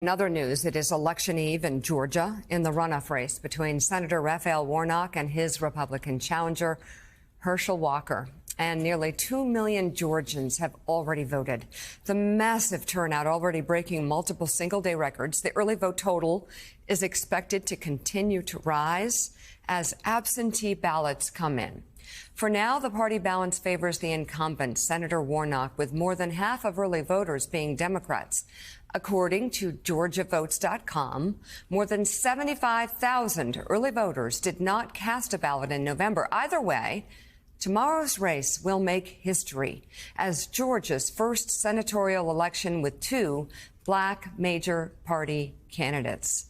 In other news, it is election eve in Georgia in the runoff race between Senator Raphael Warnock and his Republican challenger, Herschel Walker. And nearly 2 million Georgians have already voted. The massive turnout already breaking multiple single-day records. The early vote total is expected to continue to rise as absentee ballots come in. For now, the party balance favors the incumbent, Senator Warnock, with more than half of early voters being Democrats. According to GeorgiaVotes.com, more than 75,000 early voters did not cast a ballot in November. Either way, tomorrow's race will make history as Georgia's first senatorial election with two black major party candidates.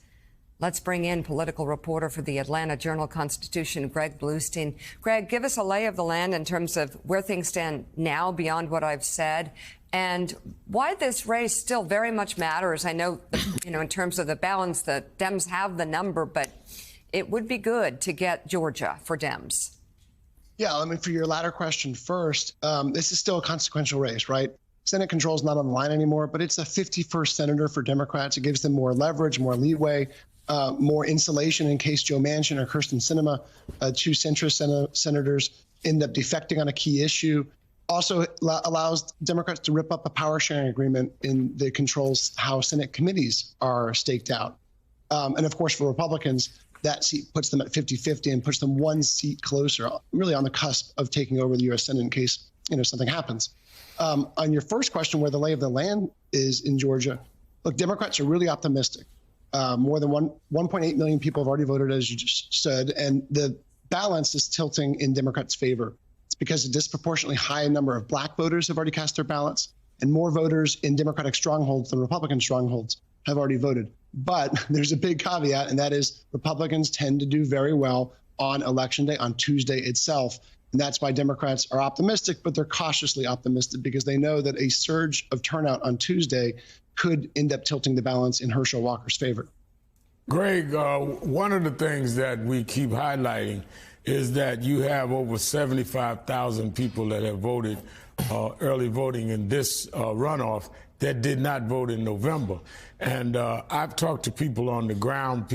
Let's bring in political reporter for the Atlanta Journal-Constitution, Greg Bluestein. Greg, give us a lay of the land in terms of where things stand now beyond what I've said and why this race still very much matters. I know, in terms of the balance, the Dems have the number, but it would be good to get Georgia for Dems. Yeah, for your latter question first, this is still a consequential race, right? Senate control is not on the line anymore, but it's a 51st senator for Democrats. It gives them more leverage, more leeway, more insulation in case Joe Manchin or Kyrsten Sinema, two centrist senators, end up defecting on a key issue. Also allows Democrats to rip up a power sharing agreement that controls how Senate committees are staked out. And of course, for Republicans, that seat puts them at 50-50 and puts them one seat closer, really on the cusp of taking over the U.S. Senate in case something happens. On your first question, where the lay of the land is in Georgia, look, Democrats are really optimistic. More than 1.8 million people have already voted, as you just said, and the balance is tilting in Democrats' favor. It's because a disproportionately high number of black voters have already cast their ballots, and more voters in Democratic strongholds than Republican strongholds have already voted. But there's a big caveat, and that is Republicans tend to do very well on Election Day, on Tuesday itself. And that's why Democrats are optimistic, but they're cautiously optimistic because they know that a surge of turnout on Tuesday could end up tilting the balance in Herschel Walker's favor. Greg, one of the things that we keep highlighting is that you have over 75,000 people that have voted early voting in this runoff that did not vote in November. And I've talked to people on the ground,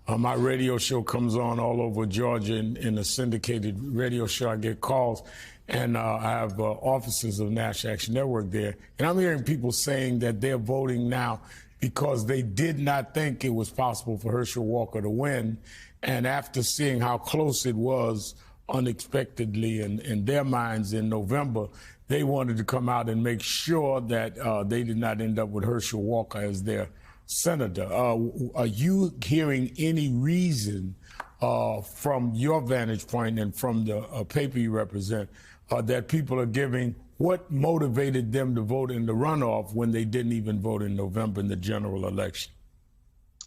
my radio show comes on all over Georgia in a syndicated radio show. I get calls, and I have officers of National Action Network there. And I'm hearing people saying that they're voting now because they did not think it was possible for Herschel Walker to win. And after seeing how close it was unexpectedly in their minds in November, they wanted to come out and make sure that they did not end up with Herschel Walker as their senator. Are you hearing any reason from your vantage point and from the paper you represent that people are giving what motivated them to vote in the runoff when they didn't even vote in November in the general election?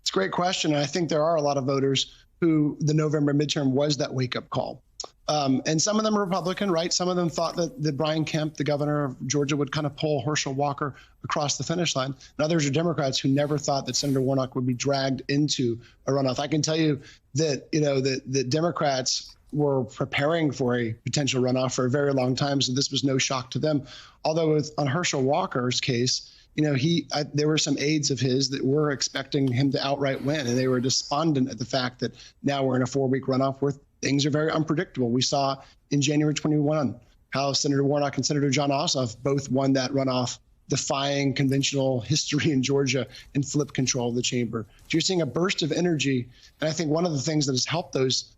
It's a great question. And I think there are a lot of voters who the November midterm was that wake-up call. And some of them are Republican, right? Some of them thought that Brian Kemp, the governor of Georgia, would kind of pull Herschel Walker across the finish line. And others are Democrats who never thought that Senator Warnock would be dragged into a runoff. I can tell you that, the Democrats were preparing for a potential runoff for a very long time, so this was no shock to them. Although on Herschel Walker's case, there were some aides of his that were expecting him to outright win, and they were despondent at the fact that now we're in a 4-week runoff where things are very unpredictable. We saw in January 21 how Senator Warnock and Senator Jon Ossoff both won that runoff, defying conventional history in Georgia, and flipped control of the chamber. So you're seeing a burst of energy, and I think one of the things that has helped those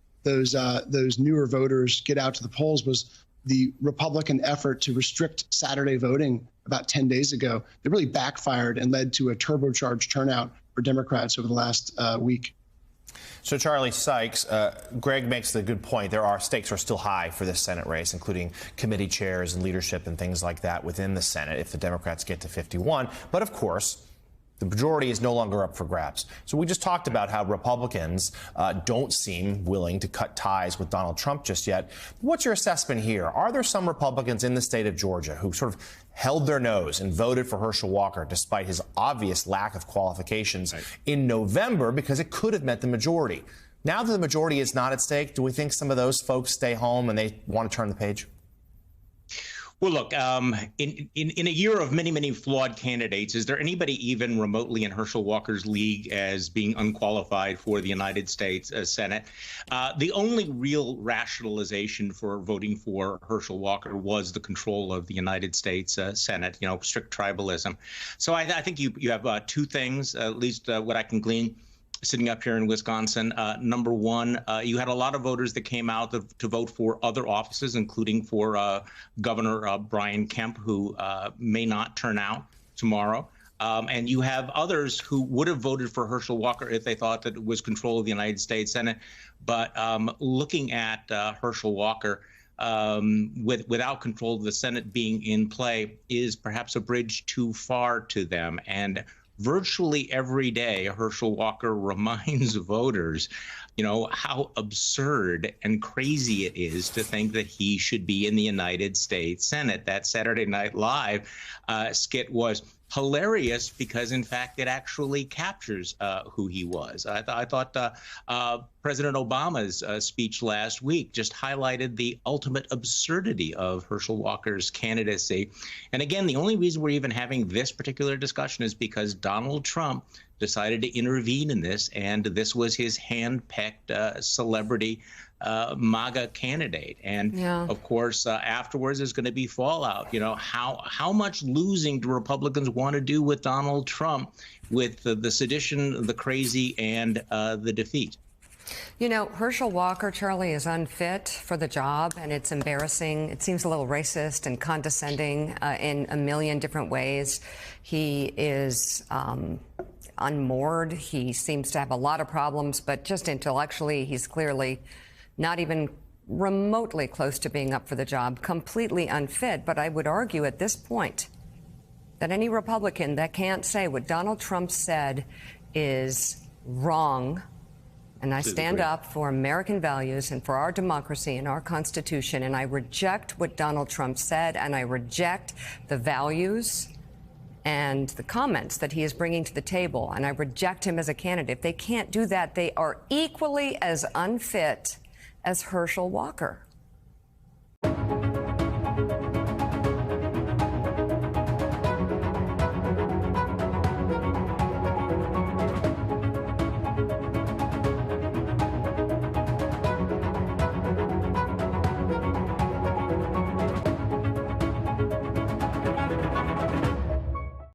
newer voters get out to the polls was the Republican effort to restrict Saturday voting about 10 days ago. It really backfired and led to a turbocharged turnout for Democrats over the last week. So, Charlie Sykes, Greg makes the good point. Stakes are still high for this Senate race, including committee chairs and leadership and things like that within the Senate if the Democrats get to 51. But, of course, the majority is no longer up for grabs. So we just talked about how Republicans don't seem willing to cut ties with Donald Trump just yet. What's your assessment here? Are there some Republicans in the state of Georgia who sort of held their nose and voted for Herschel Walker despite his obvious lack of qualifications in November because it could have meant the majority? Now that the majority is not at stake, do we think some of those folks stay home and they want to turn the page? Well, look, in a year of many, many flawed candidates, is there anybody even remotely in Herschel Walker's league as being unqualified for the United States Senate? The only real rationalization for voting for Herschel Walker was the control of the United States Senate, strict tribalism. So I think you have two things, at least what I can glean sitting up here in Wisconsin. Number one, you had a lot of voters that came out to vote for other offices, including for Governor Brian Kemp, who may not turn out tomorrow. And you have others who would have voted for Herschel Walker if they thought that it was control of the United States Senate. But looking at Herschel Walker, without control of the Senate being in play is perhaps a bridge too far to them. And virtually every day, Herschel Walker reminds voters, how absurd and crazy it is to think that he should be in the United States Senate. That Saturday Night Live skit was hilarious because, in fact, it actually captures who he was. I thought President Obama's speech last week just highlighted the ultimate absurdity of Herschel Walker's candidacy. And again, the only reason we're even having this particular discussion is because Donald Trump decided to intervene in this, and this was his hand-picked celebrity MAGA candidate. And of course, afterwards, there's going to be fallout. How much losing do Republicans want to do with Donald Trump with the sedition, the crazy, and the defeat? Herschel Walker, Charlie, is unfit for the job, and it's embarrassing. It seems a little racist and condescending in a million different ways. He is unmoored. He seems to have a lot of problems, but just intellectually, he's clearly not even remotely close to being up for the job, completely unfit. But I would argue at this point that any Republican that can't say what Donald Trump said is wrong, and I stand up for American values and for our democracy and our Constitution, and I reject what Donald Trump said, and I reject the values and the comments that he is bringing to the table, and I reject him as a candidate. If they can't do that, they are equally as unfit as Herschel Walker.